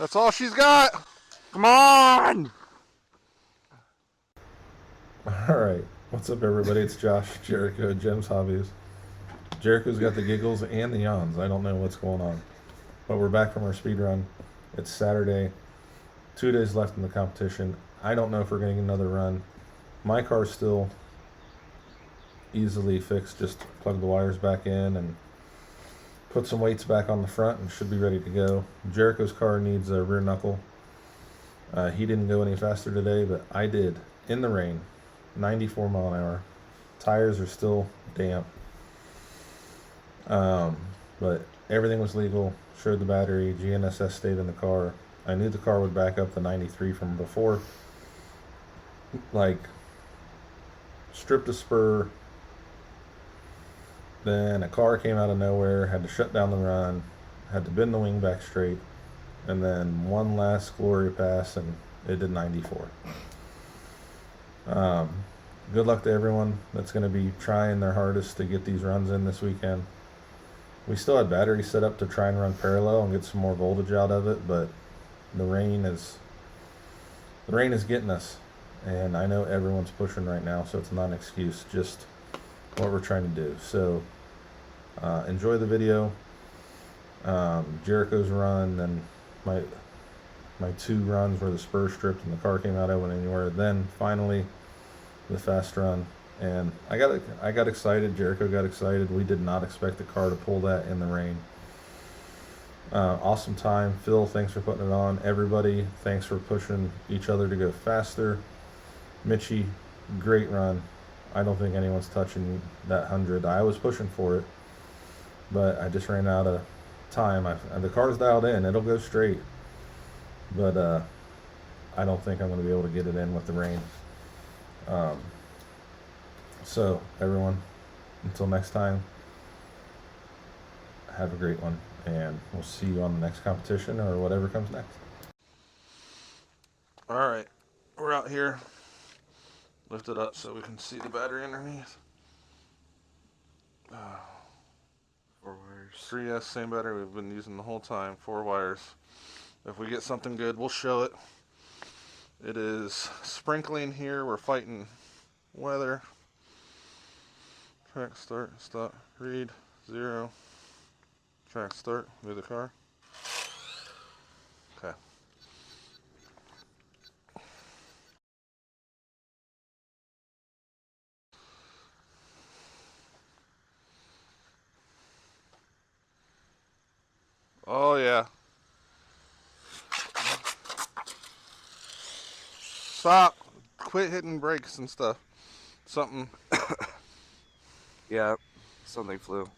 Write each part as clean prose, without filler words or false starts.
That's all she's got. Come on. Alright, what's up everybody? It's Josh, Jericho, Jim's Hobbies. Jericho's got the giggles and the yawns. I don't know what's going on. But we're back from our speed run. It's Saturday. 2 days left in the competition. I don't know if we're getting another run. My car's still easily fixed. Just plug the wires back in and put some weights back on the front and should be ready to go. Jericho's car needs a rear knuckle. He didn't go any faster today, but I did in the rain. 94 mile an hour. Tires are still damp. But everything was legal. Showed the battery. GNSS stayed in the car. I knew the car would back up the 93 from before. Like, stripped a spur. Then a car came out of nowhere. Had to shut down the run. Had to bend the wing back straight. And then one last glory pass, and it did 94. Good luck to everyone that's going to be trying their hardest to get these runs in this weekend. We still had batteries set up to try and run parallel and get some more voltage out of it, but the rain is getting us, and I know everyone's pushing right now, so it's not an excuse, just what we're trying to do. So enjoy the video. Jericho's run, and my 2 runs where the spur stripped and the car came out, I went anywhere. Then finally the fast run, and I got excited. Jericho got excited. We did not expect the car to pull that in the rain. Awesome time. Phil, thanks for putting it on. Everybody, thanks for pushing each other to go faster. Mitchie, great run. I don't think anyone's touching that 100. I was pushing for it, but I just ran out of time. The car's dialed in. It'll go straight, but I don't think I'm going to be able to get it in with the rain. So everyone, until next time, have a great one, and we'll see you on the next competition or whatever comes next. Alright, we're out here. Lift it up so we can see the battery underneath. 4 wires. 3S, same battery we've been using the whole time. 4 wires. If we get something good, we'll show it. It is sprinkling here. We're fighting weather. Track start, stop, read, 0. Track start, move the car. Okay. Oh yeah. Stop. Quit hitting brakes and stuff. Something. Yeah, something flew.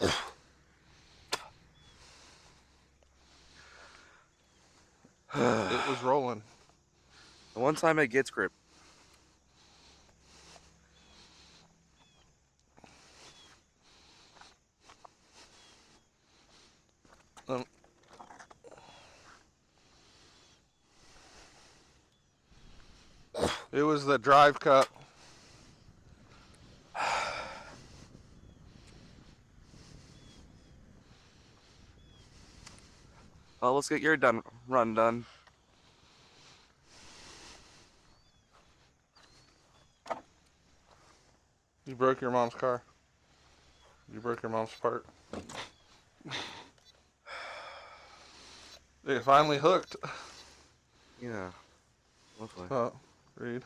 It was rolling. The one time it gets grip. It was the drive cup. Well, let's get your run done. You broke your mom's car. You broke your mom's part. It finally hooked. Yeah. Hopefully. Oh, read.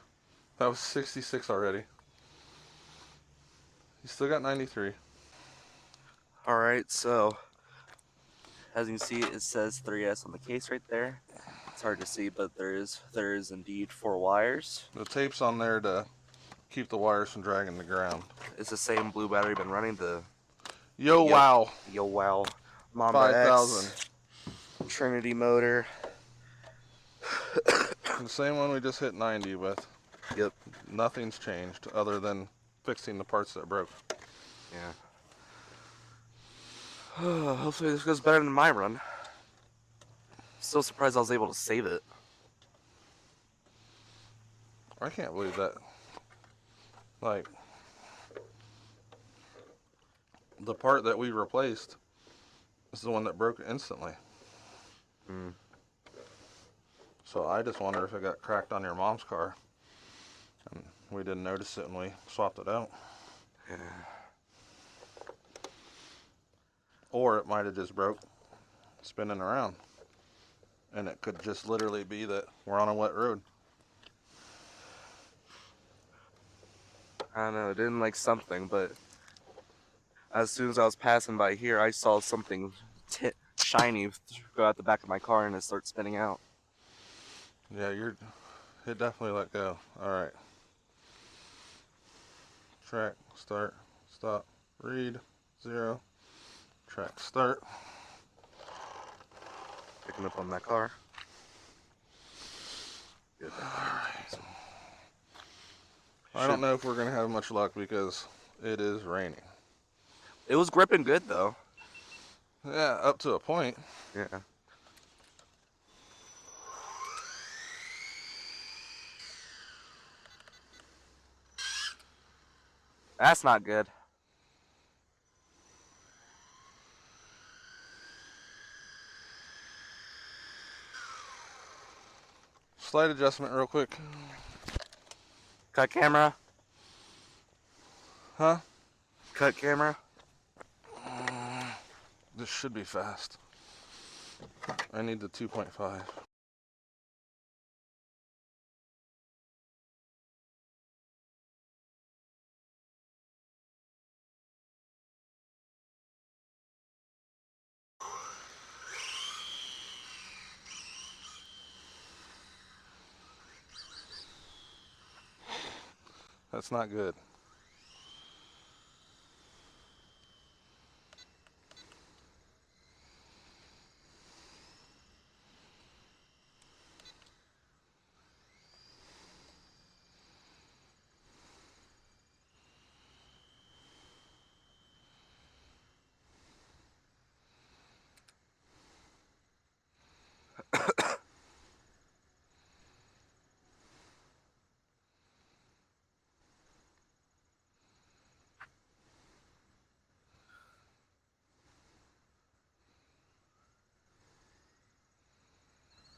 That was 66 already. You still got 93. Alright, so as you can see, it says 3S on the case right there. It's hard to see, but there is indeed 4 wires. The tape's on there to keep the wires from dragging the ground. It's the same blue battery been running the Yo wow. Yo wow Mamba 5,000. X Trinity motor. The same one we just hit 90 with. Yep. Nothing's changed other than fixing the parts that broke. Yeah. Hopefully this goes better than my run. Still surprised I was able to save it. I can't believe that. Like, the part that we replaced is the one that broke instantly. Mm. So I just wonder if it got cracked on your mom's car. And we didn't notice it when we swapped it out. Yeah. Or it might have just broke spinning around. And it could just literally be that we're on a wet road. I don't know, it didn't like something, but as soon as I was passing by here, I saw something shiny go out the back of my car and it starts spinning out. Yeah, it definitely let go. Alright. Track, start, stop, read, 0. Track, start. Picking up on that car. Good. I don't know if we're going to have much luck because it is raining. It was gripping good though. Yeah, up to a point. Yeah. That's not good. Slight adjustment real quick. Cut camera. Huh? Cut camera. This should be fast. I need the 2.5. That's not good.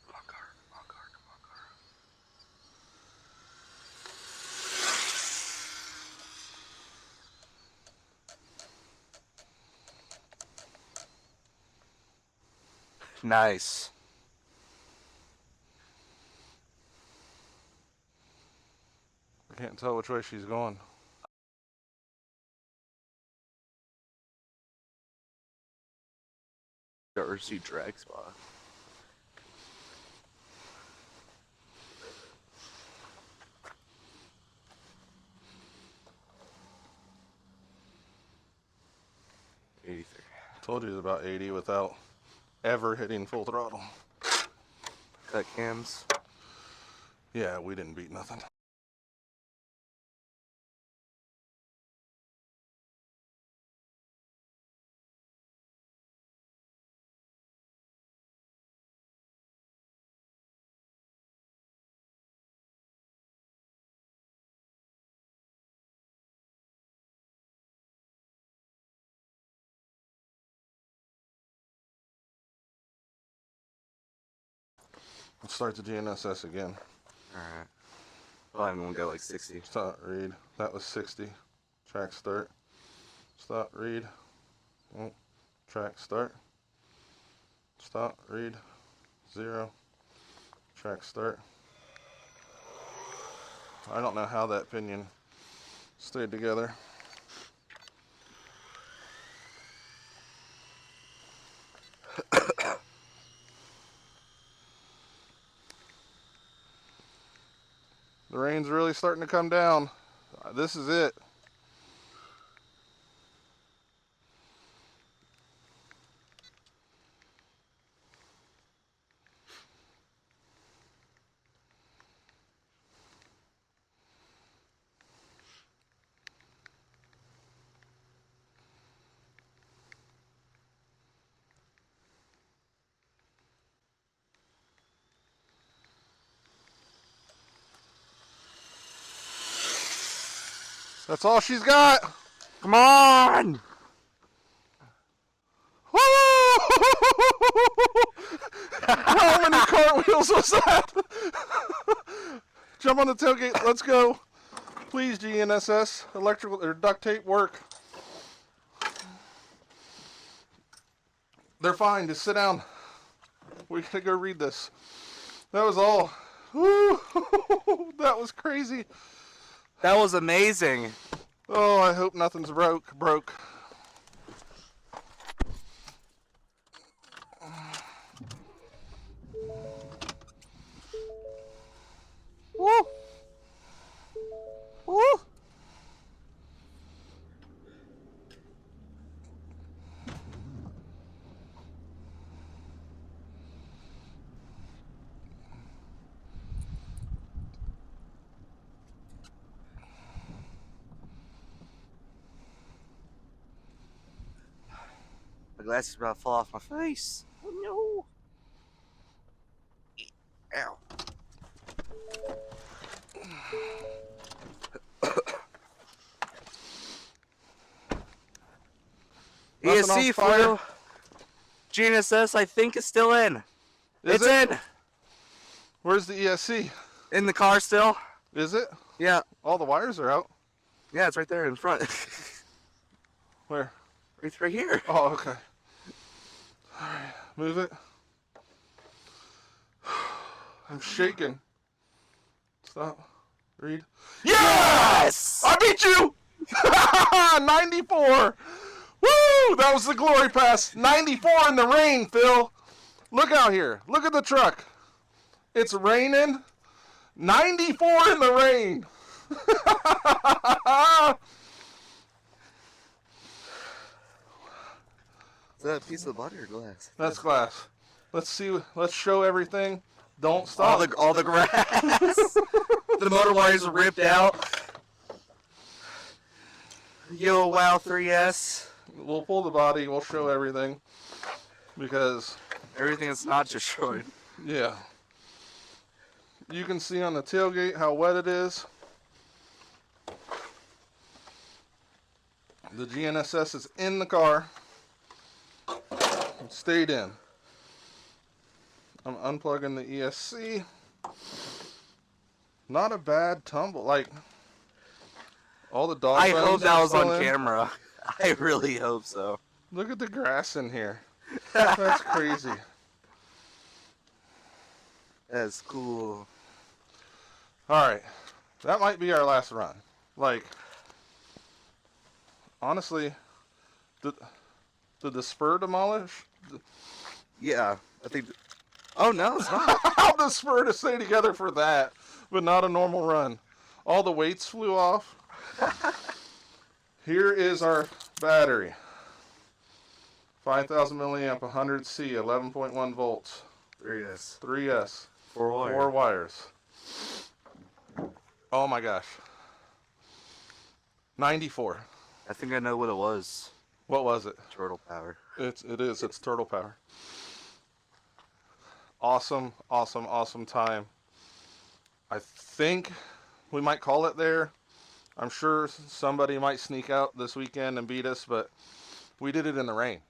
Come on, car. Come on, car. Come on, car. Nice. I can't tell which way she's going. SRC drag spot. Told you it was about 80 without ever hitting full throttle. Cut cams. Yeah, we didn't beat nothing. Let's start the GNSS again. Alright. Well, I'm gonna go like 60. Stop, read. That was 60. Track, start. Stop, read. Oh, track, start. Stop, read. 0. Track, start. I don't know how that pinion stayed together. The rain's really starting to come down. This is it. That's all she's got. Come on! Woo! How many cartwheels was that? Jump on the tailgate. Let's go. Please, GNSS. Electrical or duct tape work. They're fine. Just sit down. We gotta go read this. That was all. Woo! That was crazy. That was amazing. Oh, I hope nothing's broke. Woo! Woo! My glasses are about to fall off my face. Oh no! Ow. Nothing on ESC fire? foil. GNSS, I think, is still in. Is It's it? in. Where's the ESC? In the car still. Is it? Yeah. All the wires are out. Yeah, it's right there in front. Where? right here. Oh, okay. Alright, move it. I'm shaking. Stop. Read. Yes! I beat you! 94! Woo! That was the glory pass. 94 in the rain, Phil. Look out here. Look at the truck. It's raining. 94 in the rain. Is that a piece of butter or glass? That's glass. Let's see. Let's show everything. Don't stop. All the grass. The motor wires are ripped out. Yo, wow, 3S. We'll pull the body. We'll show everything. Because, Everything is not destroyed. yeah. You can see on the tailgate how wet it is. The GNSS is in the car. It stayed in. I'm unplugging the ESC. Not a bad tumble. Like, all the dog I bones hope that are was still on in. camera. I really hope so. Look at the grass in here. That's crazy. That's cool. Alright. That might be our last run. Like, honestly, did the spur demolish? Yeah, I think. Oh no, it's not. How the spur to stay together for that, but not a normal run? All the weights flew off. Here is our battery. 5,000 milliamp, 100C, 11.1 volts. 3S. 3S. 4 4 wires. Oh my gosh. 94. I think I know what it was. What was it? Turtle power. It is. It's turtle power. Awesome, awesome, awesome time. I think we might call it there. I'm sure somebody might sneak out this weekend and beat us, but we did it in the rain.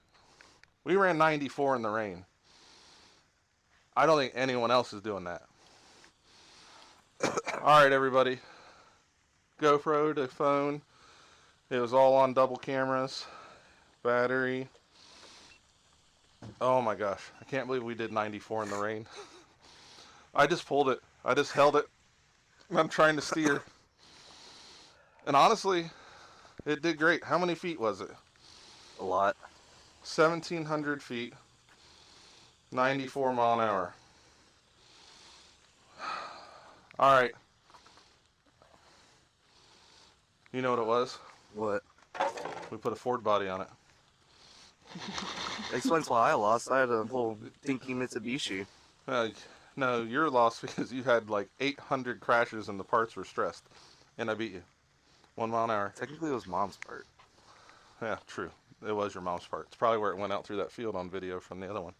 We ran 94 in the rain. I don't think anyone else is doing that. All right, everybody. GoPro to phone. It was all on double cameras. Battery. Oh my gosh. I can't believe we did 94 in the rain. I just pulled it. I just held it. I'm trying to steer. And honestly, it did great. How many feet was it? A lot. 1,700 feet. 94 mile an hour. All right. You know what it was? What? We put a Ford body on it. That explains why I lost. I had a whole dinky Mitsubishi. No, you're lost because you had like 800 crashes and the parts were stressed. And I beat you. 1 mile an hour. Technically, it was mom's part. Yeah, true. It was your mom's part. It's probably where it went out through that field on video from the other one.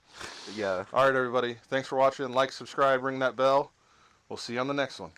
But yeah. All right, everybody. Thanks for watching. Like, subscribe, ring that bell. We'll see you on the next one.